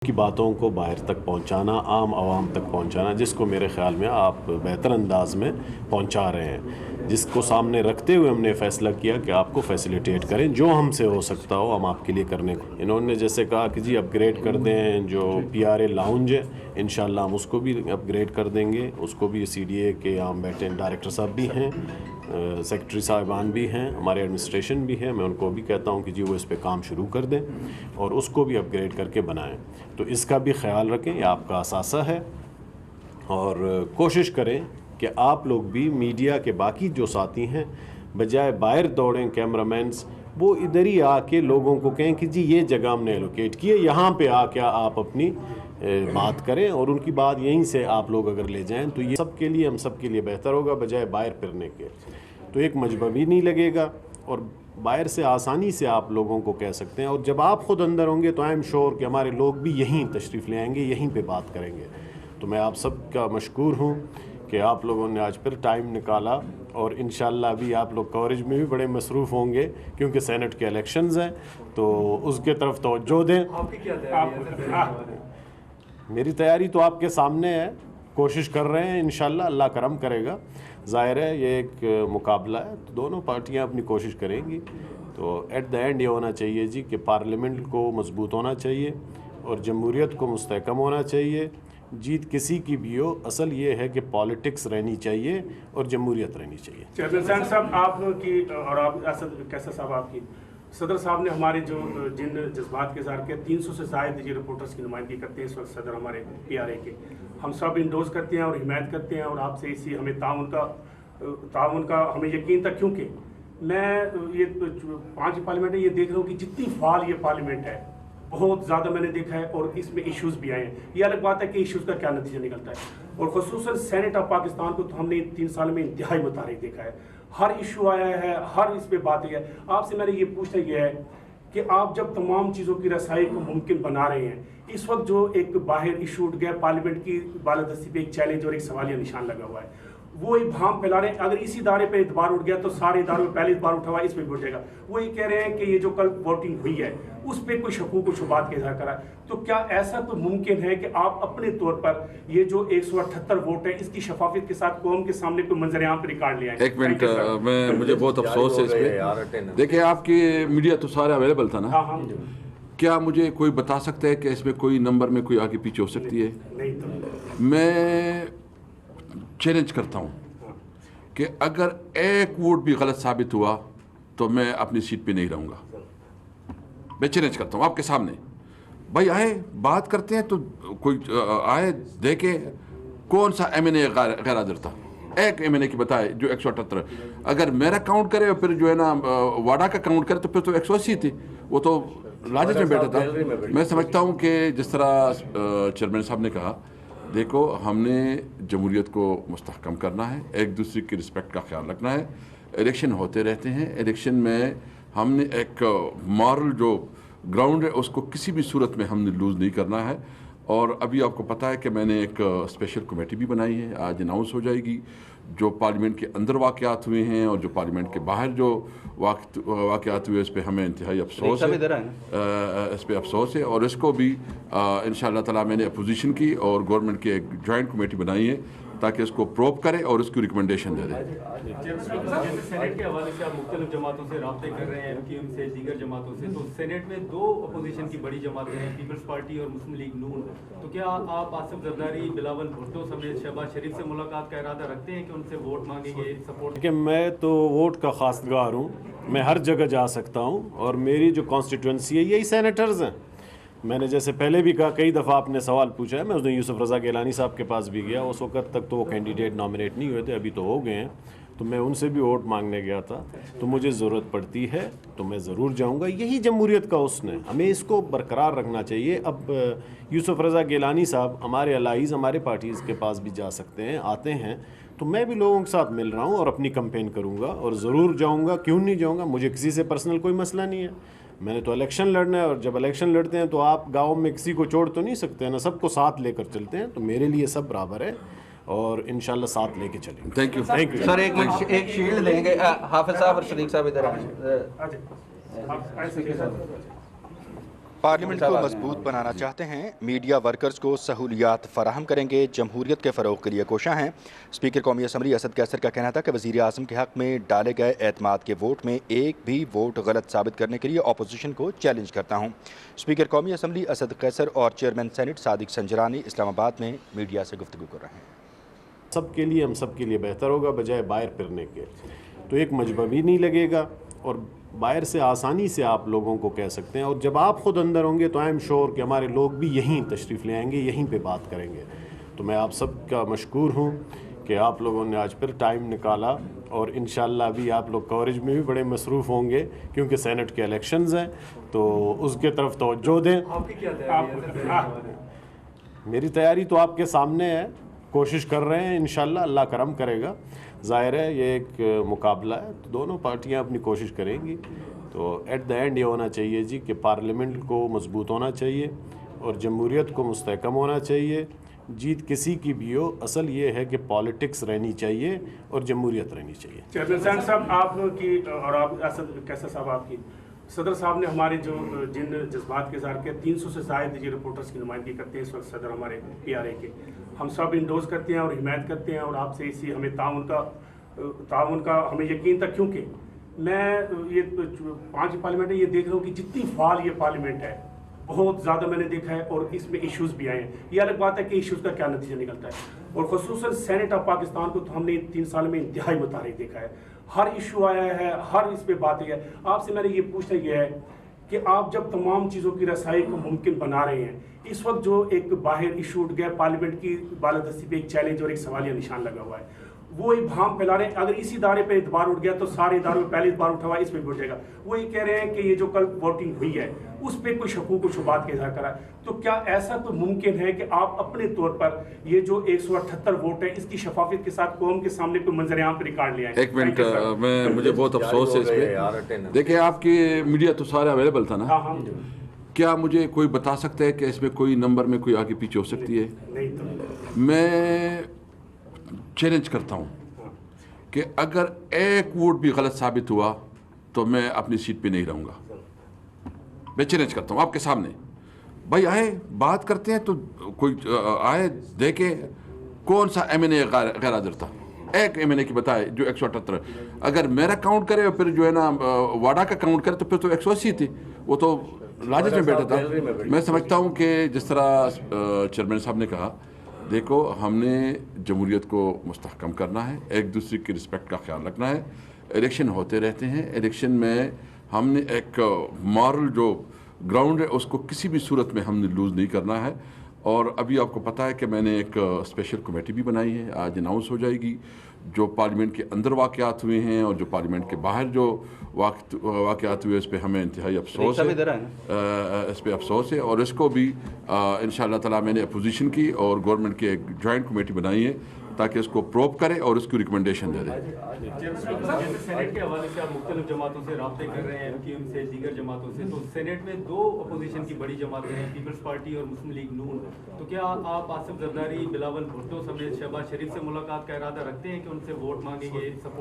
کی باتوں کو باہر تک پہنچانا، عام عوام تک پہنچانا، جس کو میرے خیال میں آپ بہتر انداز میں پہنچا رہے ہیں، جس کو سامنے رکھتے ہوئے ہم نے فیصلہ کیا کہ آپ کو فیسیلیٹیٹ کریں، جو ہم سے ہو سکتا ہو ہم آپ کے لیے کرنے کو۔ انہوں نے جیسے کہا کہ جی اپ گریڈ کر دیں جو PRA لاؤنج ہے، انشاءاللہ ہم اس کو بھی اپ گریڈ کر دیں گے، اس کو بھی CDA کے یہاں بیٹھے ڈائریکٹر صاحب بھی ہیں، سیکرٹری صاحبان بھی ہیں، ہمارے ایڈمنسٹریشن بھی ہے، میں ان کو بھی کہتا ہوں کہ جی وہ اس پہ کام شروع کر دیں اور اس کو بھی اپ گریڈ کر کے بنائیں۔ تو اس کا بھی خیال رکھیں، یہ آپ کا اثاثہ ہے، اور کوشش کریں کہ آپ لوگ بھی میڈیا کے باقی جو ساتھی ہیں بجائے باہر دوڑیں کیمرہ مینس، وہ ادھر ہی آ کے لوگوں کو کہیں کہ جی یہ جگہ ہم نے ایلوکیٹ کی ہے، یہاں پہ آ کے آپ اپنی بات کریں اور ان کی بات یہیں سے آپ لوگ اگر لے جائیں تو یہ سب کے لیے، ہم سب کے لیے بہتر ہوگا بجائے باہر پھرنے کے۔ تو ایک مجمع بھی نہیں لگے گا اور باہر سے آسانی سے آپ لوگوں کو کہہ سکتے ہیں، اور جب آپ خود اندر ہوں گے تو آئی ایم شور کہ ہمارے لوگ بھی یہیں تشریف لے آئیں گے، یہیں پہ بات کریں گے۔ تو میں آپ سب کا مشکور ہوں کہ آپ لوگوں نے آج پھر ٹائم نکالا، اور انشاءاللہ ابھی آپ لوگ کوریج میں بھی بڑے مصروف ہوں گے کیونکہ سینٹ کے الیکشنز ہیں، تو اس کے طرف توجہ دیں۔ میری تیاری تو آپ کے سامنے ہے، کوشش کر رہے ہیں، انشاءاللہ اللہ کرم کرے گا۔ ظاہر ہے یہ ایک مقابلہ ہے، تو دونوں پارٹیاں اپنی کوشش کریں گی، تو ایٹ دا اینڈ یہ ہونا چاہیے جی کہ پارلیمنٹ کو مضبوط ہونا چاہیے اور جمہوریت کو مستحکم ہونا چاہیے۔ جیت کسی کی بھی ہو، اصل یہ ہے کہ پالیٹکس رہنی چاہیے اور جمہوریت رہنی چاہیے۔ چیئرمین صاحب آپ کی اور آپ اسد کیسا صاحب آپ کی صدر صاحب نے ہمارے جو جن جذبات کے اظہار کیا، 300 سے زائد یہ رپورٹرز کی نمائندگی کرتے ہیں اس وقت صدر ہمارے PRA کے، ہم سب انڈوز کرتے ہیں اور حمایت کرتے ہیں، اور آپ سے اسی ہمیں تعاون کا ہمیں یقین تھا، کیونکہ میں یہ 5 پارلیمنٹ ہے، یہ دیکھ رہا ہوں کہ جتنی فعال یہ پارلیمنٹ ہے بہت زیادہ میں نے دیکھا ہے، اور اس میں ایشوز بھی آئے ہیں۔ یہ الگ بات ہے کہ ایشوز کا کیا نتیجہ نکلتا ہے، اور خصوصاً سینٹ آف پاکستان کو تو ہم نے 3 سال میں انتہائی متحرک دیکھا ہے، ہر ایشو آیا ہے، ہر اس پہ باتیں ہے۔ آپ سے میں نے یہ پوچھنا یہ ہے کہ آپ جب تمام چیزوں کی رسائی کو ممکن بنا رہے ہیں، اس وقت جو ایک باہر ایشو اٹھ گیا، پارلیمنٹ کی بالادستی پہ ایک چیلنج اور ایک سوالیہ نشان لگا ہوا ہے، وہ ایک بھام پھیلا رہے ہیں، اگر اسی ادارے پہ اعتبار اٹھ گیا تو سارے اداروں میں پہلے اعتبار اٹھا ہوا ہے، اس پہ بھی اٹھ جائے گا۔ وہ یہ کہہ رہے ہیں کہ یہ جو کل ووٹنگ ہوئی ہے اس پہ کوئی شکوک و شبہات کا اظہار کرا ہے، تو کیا ایسا تو ممکن ہے کہ آپ اپنے طور پر یہ جو 178 ووٹ ہے اس کی شفافیت کے ساتھ قوم کے سامنے کوئی منظر عام پہ ریکارڈ لے آئیں؟ ایک منٹ، مجھے بہت افسوس ہے اس پہ، دیکھیں آپ کی میڈیا تو سارا اویلیبل تھا نا، کیا مجھے کوئی بتا سکتا ہے کہ اس میں کوئی نمبر میں کوئی آگے پیچھے ہو سکتی ہے؟ میں چیلنج کرتا ہوں کہ اگر ایک ووٹ بھی غلط ثابت ہوا تو میں اپنی سیٹ پہ نہیں رہوں گا۔ میں چیلنج کرتا ہوں آپ کے سامنے، بھائی آئے بات کرتے ہیں، تو کوئی آئے دیکھے کون سا MNA غیر حاضر تھا، ایک MNA کی بتائے جو 178، اگر میرا کاؤنٹ کرے اور پھر جو ہے نا واڈا کا کاؤنٹ کرے تو پھر تو 180 تھی، وہ تو لاجت میں بیٹھا تھا۔ میں سمجھتا ہوں کہ جس طرح چیئرمین صاحب نے کہا، دیکھو ہم نے جمہوریت کو مستحکم کرنا ہے، ایک دوسرے کی رسپیکٹ کا خیال رکھنا ہے، الیکشن ہوتے رہتے ہیں، الیکشن میں ہم نے ایک مارل جو گراؤنڈ ہے اس کو کسی بھی صورت میں ہم نے لوز نہیں کرنا ہے۔ اور ابھی آپ کو پتہ ہے کہ میں نے ایک اسپیشل کمیٹی بھی بنائی ہے، آج اناؤنس ہو جائے گی، جو پارلیمنٹ کے اندر واقعات ہوئے ہیں اور جو پارلیمنٹ کے باہر جو واقعات ہوئے اس پہ ہمیں انتہائی افسوس ہے، اس پہ افسوس ہے، اور اس کو بھی انشاءاللہ تعالیٰ میں نے اپوزیشن کی اور گورنمنٹ کی ایک جوائنٹ کمیٹی بنائی ہے تاکہ اس کو پروب کرے اور اس کی ریکمنڈیشن دے دے۔ سینیٹ کے حوالے سے آپ مختلف جماعتوں سے رابطے کر رہے ہیں، MQM سے، دیگر جماعتوں سے، تو سینیٹ میں 2 اپوزیشن کی بڑی جماعتیں ہیں، پیپلز پارٹی اور مسلم لیگ نون، تو کیا آپ آصف زرداری، بلاول بھٹو سمیت شہباز شریف سے ملاقات کا ارادہ رکھتے ہیں کہ ان سے ووٹ مانگیں گے، سپورٹ؟ کہ میں تو ووٹ کا خواستگار ہوں، میں ہر جگہ جا سکتا ہوں، اور میری جو کانسٹیٹوئنسی ہے یہی سینیٹرز ہیں۔ میں نے جیسے پہلے بھی کہا، کئی دفعہ آپ نے سوال پوچھا ہے، میں اس دن یوسف رضا گیلانی صاحب کے پاس بھی گیا، اس وقت تک تو وہ کینڈیڈیٹ نامنیٹ نہیں ہوئے تھے، ابھی تو ہو گئے ہیں، تو میں ان سے بھی ووٹ مانگنے گیا تھا، تو مجھے ضرورت پڑتی ہے تو میں ضرور جاؤں گا۔ یہی جمہوریت کا حسن ہے، ہمیں اس کو برقرار رکھنا چاہیے۔ اب یوسف رضا گیلانی صاحب ہمارے الائز ہمارے پارٹیز کے پاس بھی جا سکتے ہیں، آتے ہیں، تو میں بھی لوگوں کے ساتھ مل رہا ہوں اور اپنی کمپین کروں گا اور ضرور جاؤں گا، کیوں نہیں جاؤں گا؟ مجھے کسی سے پرسنل کوئی مسئلہ نہیں ہے، میں نے تو الیکشن لڑنا ہے، اور جب الیکشن لڑتے ہیں تو آپ گاؤں میں کسی کو چھوڑ تو نہیں سکتے ہیں نا، سب کو ساتھ لے کر چلتے ہیں، تو میرے لیے سب برابر ہے اور انشاءاللہ ساتھ لے کے چلیں گے۔ تھینک یو سر، ایک شیلڈ دیں گے حافظ صاحب اور صدیق صاحب ادھر آئیں۔ پارلیمنٹ کو مضبوط بنانا چاہتے ہیں، میڈیا ورکرز کو سہولیات فراہم کریں گے، جمہوریت کے فروغ کے لیے کوشاں ہیں۔ اسپیکر قومی اسمبلی اسد قیصر کا کہنا تھا کہ وزیر اعظم کے حق میں ڈالے گئے اعتماد کے ووٹ میں ایک بھی ووٹ غلط ثابت کرنے کے لیے اپوزیشن کو چیلنج کرتا ہوں۔ اسپیکر قومی اسمبلی اسد قیصر اور چیئرمین سینٹ صادق سنجرانی اسلام آباد میں میڈیا سے گفتگو کر رہے ہیں۔ سب کے لیے، ہم سب کے لیے بہتر ہوگا بجائے باہر پھرنے کے، تو ایک مجمع بھی نہیں لگے گا اور باہر سے آسانی سے آپ لوگوں کو کہہ سکتے ہیں، اور جب آپ خود اندر ہوں گے تو آئی ایم شور کہ ہمارے لوگ بھی یہیں تشریف لے آئیں گے، یہیں پہ بات کریں گے۔ تو میں آپ سب کا مشکور ہوں کہ آپ لوگوں نے آج پھر ٹائم نکالا، اور انشاءاللہ ابھی آپ لوگ کوریج میں بھی بڑے مصروف ہوں گے کیونکہ سینٹ کے الیکشنز ہیں، تو اس کے طرف توجہ دیں۔ آپ کی کیا تیاری ہے؟ میری تیاری تو آپ کے سامنے ہے، کوشش کر رہے ہیں، انشاءاللہ اللہ کرم کرے گا۔ ظاہر ہے یہ ایک مقابلہ ہے، تو دونوں پارٹیاں اپنی کوشش کریں گی، تو ایٹ دا اینڈ یہ ہونا چاہیے جی کہ پارلیمنٹ کو مضبوط ہونا چاہیے اور جمہوریت کو مستحکم ہونا چاہیے۔ جیت کسی کی بھی ہو، اصل یہ ہے کہ پالیٹکس رہنی چاہیے اور جمہوریت رہنی چاہیے۔ چیئرمین صاحب آپ کی اور آپ اسد قیصر صاحب، آپ کی صدر صاحب نے ہمارے جو جن جذبات کے اظہار کیا، 300 سے زائد یہ رپورٹرز کی نمائندگی کرتے ہیں اس وقت صدر ہمارے PRA کے، ہم سب انڈوز کرتے ہیں اور حمایت کرتے ہیں، اور آپ سے اسی ہمیں تعاون کا ہمیں یقین تھا، کیونکہ میں یہ 5 پارلیمنٹ ہے، یہ دیکھ رہا ہوں کہ جتنی فعال یہ پارلیمنٹ ہے بہت زیادہ میں نے دیکھا ہے، اور اس میں ایشوز بھی آئے ہیں۔ یہ الگ بات ہے کہ ایشوز کا کیا نتیجہ نکلتا ہے، اور خصوصاً سینٹ آف پاکستان کو تو ہم نے 3 سال میں انتہائی متحرک دیکھا ہے، ہر ایشو آیا ہے، ہر اس پہ بات ہے۔ آپ سے میں نے یہ پوچھنا یہ ہے کہ آپ جب تمام چیزوں کی رسائی کو ممکن بنا رہے ہیں، اس وقت جو ایک باہر ایشو اٹھ گیا پارلیمنٹ کی بالادستی پہ، ایک چیلنج اور ایک سوالیہ نشان لگا ہوا ہے، وہ ایک بھام پھیلا رہے ہیں، اگر اسی ادارے پہ اعتبار اٹھ گیا تو سارے اداروں میں پہلے اعتبار اٹھا ہوا ہے، اس میں بھی اٹھ جائے گا۔ وہ یہ کہہ رہے ہیں کہ یہ جو کل ووٹنگ ہوئی ہے اس پہ کوئی شکوک و شبہات کا اظہار کرا ہے، تو کیا ایسا تو ممکن ہے کہ آپ اپنے طور پر یہ جو 178 ووٹ ہے اس کی شفافیت کے ساتھ قوم کے سامنے کوئی منظر عام پہ ریکارڈ لے آئیں؟ ایک منٹ، مجھے بہت افسوس ہے اس پہ۔ دیکھیں آپ کی میڈیا تو سارا اویلیبل تھا نا، کیا مجھے کوئی بتا سکتا ہے کہ اس میں کوئی نمبر میں کوئی آگے پیچھے ہو سکتی ہے؟ میں چیلنج کرتا ہوں کہ اگر ایک ووٹ بھی غلط ثابت ہوا تو میں اپنی سیٹ پہ نہیں رہوں گا۔ میں چیلنج کرتا ہوں آپ کے سامنے، بھائی آئے بات کرتے ہیں، تو کوئی آئے دیکھے کون سا MNA غیر حاضر تھا، ایک MNA کی بتائے جو 178۔ اگر میرا کاؤنٹ کرے اور پھر جو ہے نا واڈا کا کاؤنٹ کرے تو پھر تو 180 تھی، وہ تو لاجت میں بیٹھا تھا۔ میں سمجھتا ہوں کہ جس طرح چیئرمین صاحب نے کہا، دیکھو ہم نے جمہوریت کو مستحکم کرنا ہے، ایک دوسرے کی رسپیکٹ کا خیال رکھنا ہے، الیکشن ہوتے رہتے ہیں، الیکشن میں ہم نے ایک مارل جو گراؤنڈ ہے اس کو کسی بھی صورت میں ہم نے لوز نہیں کرنا ہے۔ اور ابھی آپ کو پتہ ہے کہ میں نے ایک اسپیشل کمیٹی بھی بنائی ہے، آج اناؤنس ہو جائے گی، جو پارلیمنٹ کے اندر واقعات ہوئے ہیں اور جو پارلیمنٹ کے باہر جو واقعات ہوئے، اس پہ ہمیں انتہائی افسوس ہے، اس پہ افسوس ہے، اور اس کو بھی انشاءاللہ تعالیٰ میں نے اپوزیشن کی اور گورنمنٹ کی ایک جوائنٹ کمیٹی بنائی ہے تاکہ اس کو پروب کرے اور اس کی ریکمنڈیشن دے دے۔ سینٹ کے حوالے سے آپ مختلف جماعتوں سے رابطے کر رہے ہیں، MQM سے، دیگر جماعتوں سے، تو سینٹ میں 2 اپوزیشن کی بڑی جماعتیں ہیں، پیپلز پارٹی اور مسلم لیگ نون، تو کیا آپ آصف زرداری، بلاول بھٹو سمیت شہباز شریف سے ملاقات کا ارادہ رکھتے ہیں کہ ان سے ووٹ مانگیں گے، سپورٹ